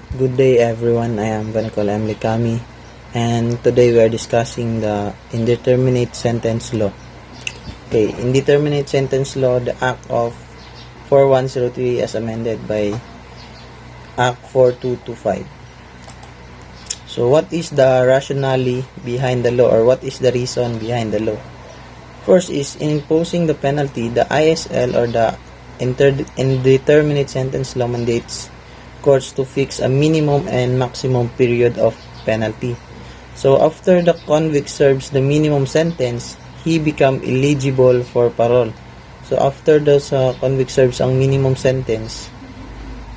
Good day everyone, I am Nicholl, I'm Licame, and today we are discussing the Indeterminate Sentence Law. Okay, Indeterminate Sentence Law, the Act of 4103 as amended by Act 4225. So what is the rationale behind the law, or what is the reason behind the law? First is, in imposing the penalty, the ISL or the Indeterminate Sentence Law mandates courts to fix a minimum and maximum period of penalty. So after the convict serves the minimum sentence, he become eligible for parole. So after those convict serves ang minimum sentence,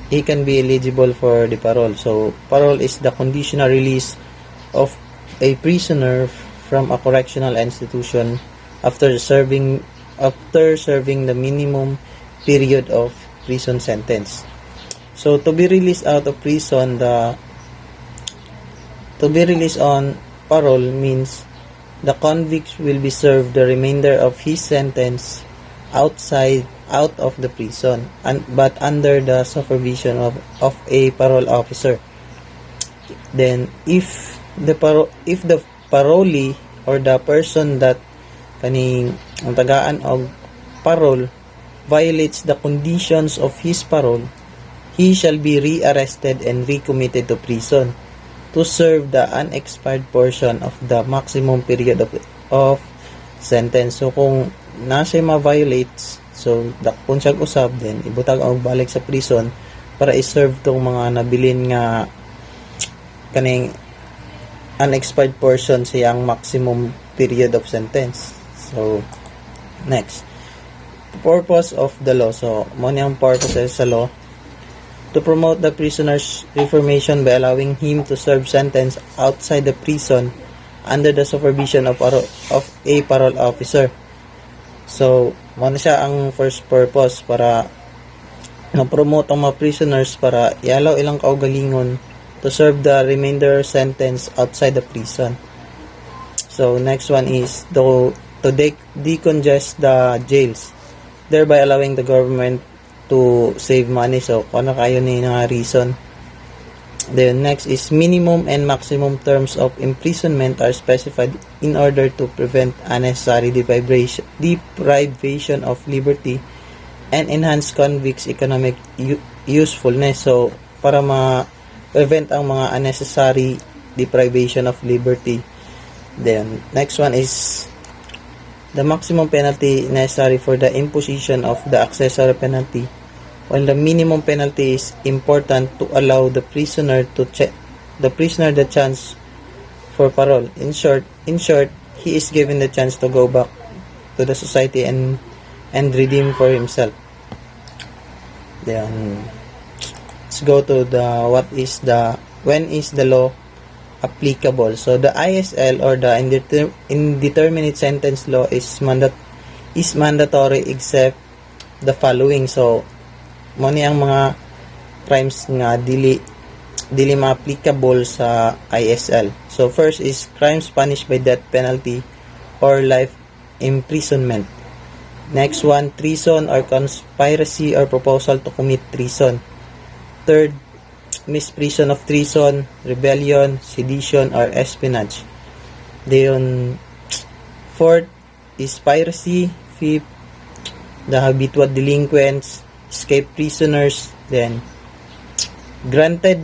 he can be eligible for the parole. So parole is the conditional release of a prisoner from a correctional institution after serving the minimum period of prison sentence. So to be released out of prison, to be released on parole means the convict will be served the remainder of his sentence out of the prison, but under the supervision of a parole officer. Then if the parolee or the person that kaning ang tagaan og parole violates the conditions of his parole, he shall be rearrested and recommitted to prison to serve the unexpired portion of the maximum period of sentence. So kung nasa ma-violates, so dakpon siya usab, din ibutag og balik sa prison para i-serve tong mga nabilin nga kaning unexpired portion sa yang maximum period of sentence. So next, purpose of the law. So mo niyang purposes sa law: to promote the prisoner's reformation by allowing him to serve sentence outside the prison under the supervision of a parole officer. So, muna siya ang first purpose, para na-promote ang mga prisoners para ialaw ilang kaugalingon to serve the remainder sentence outside the prison. So, next one is to decongest the jails, thereby allowing the government to save money. So ano kayo ni nga reason. Then next is, minimum and maximum terms of imprisonment are specified in order to prevent unnecessary deprivation of liberty and enhance convicts' economic usefulness. So para ma-prevent ang mga unnecessary deprivation of liberty. Then next one is the maximum penalty necessary for the imposition of the accessory penalty, while the minimum penalty is important to allow the prisoner the chance for parole. In short, he is given the chance to go back to the society and redeem for himself. Then let's go to when is the law applicable. So the ISL or the Indeterminate Sentence Law is mandatory except the following. So mo ni ang mga crimes nga dili ma-applicable sa ISL. So first is crimes punished by death penalty or life imprisonment. Next one, treason or conspiracy or proposal to commit treason. Third, misprision of treason, rebellion, sedition, or espionage. Then fourth is piracy. Fifth, the habitual delinquents, escape prisoners. Then granted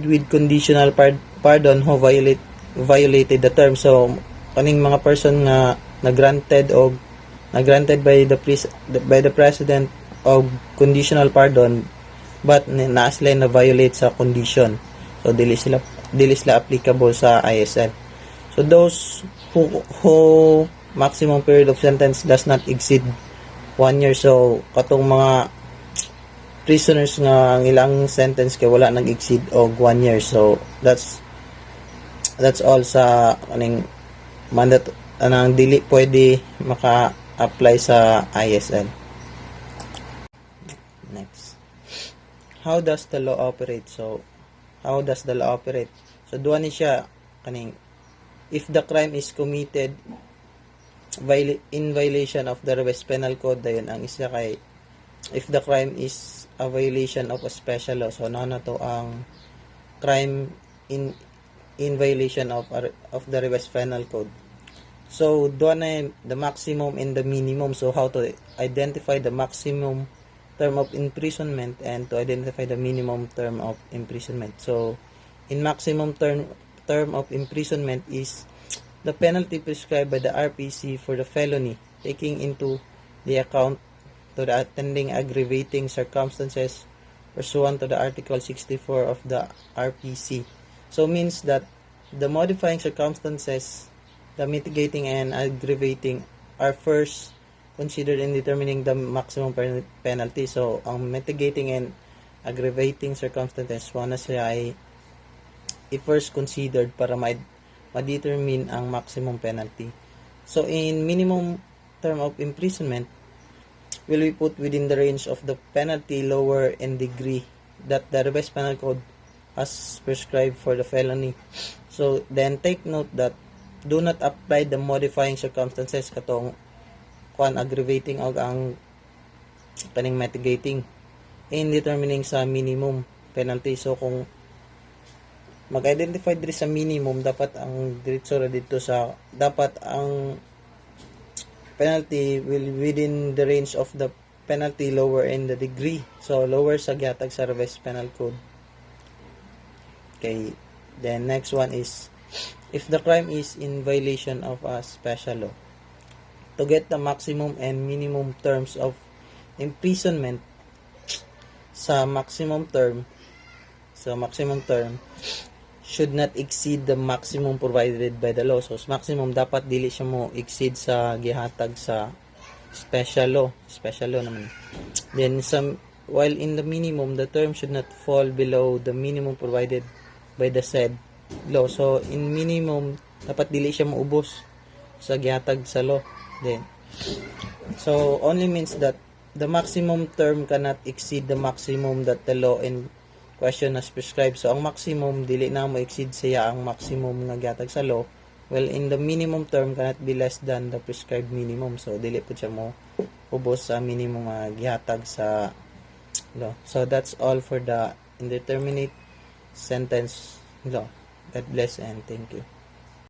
with conditional pardon who violated the term. So kaning mga person nga nagranted by the president of conditional pardon, but naasla na violate sa condition, so dili sila applicable sa ISL. So those who maximum period of sentence does not exceed 1 year. So katong mga prisoners nga ang ilang sentence kay wala nag-exceed og 1 year. So that's all sa kaning mandat anang dili pwede maka-apply sa ISL. Next, how does the law operate? So how does the law operate? So duha ni siya kaning, if the crime is committed in violation of the West Penal Code, dayon ang isa kay if the crime is a violation of a special law. So na to ang crime in violation of the revised penal code. So doon na the maximum and the minimum. So how to identify the maximum term of imprisonment and to identify the minimum term of imprisonment. So in maximum term of imprisonment is the penalty prescribed by the RPC for the felony, taking into the account to the attending aggravating circumstances pursuant to the Article 64 of the RPC. So means that the modifying circumstances, the mitigating and aggravating are first considered in determining the maximum penalty. So ang mitigating and aggravating circumstances, na siya ay i-first considered para ma-determine ang maximum penalty. So in minimum term of imprisonment will be put within the range of the penalty lower in degree that the revised penal code has prescribed for the felony. So then take note that do not apply the modifying circumstances katong aggravating o ang kaning mitigating in determining sa minimum penalty. So kung mag-identify diri sa minimum, dapat ang diretso ra dito sa dapat ang penalty will within the range of the penalty lower in the degree. So lower sa gihatag sa revised penal code. Okay, then next one is if the crime is in violation of a special law. To get the maximum and minimum terms of imprisonment sa maximum term should not exceed the maximum provided by the law. So maximum dapat dili siya mo exceed sa gihatag sa special law naman. Then while in the minimum, the term should not fall below the minimum provided by the said law. So in minimum dapat dili siya maubos sa gihatag sa law. Then so only means that the maximum term cannot exceed the maximum that the law in question as prescribed. So ang maximum dili na mo exceed siya ang maximum nga gihatag sa law, well in the minimum term cannot be less than the prescribed minimum. So dili po siya mo ubos sa minimum nga gihatag sa law. So that's all for the indeterminate sentence law. God bless and thank you.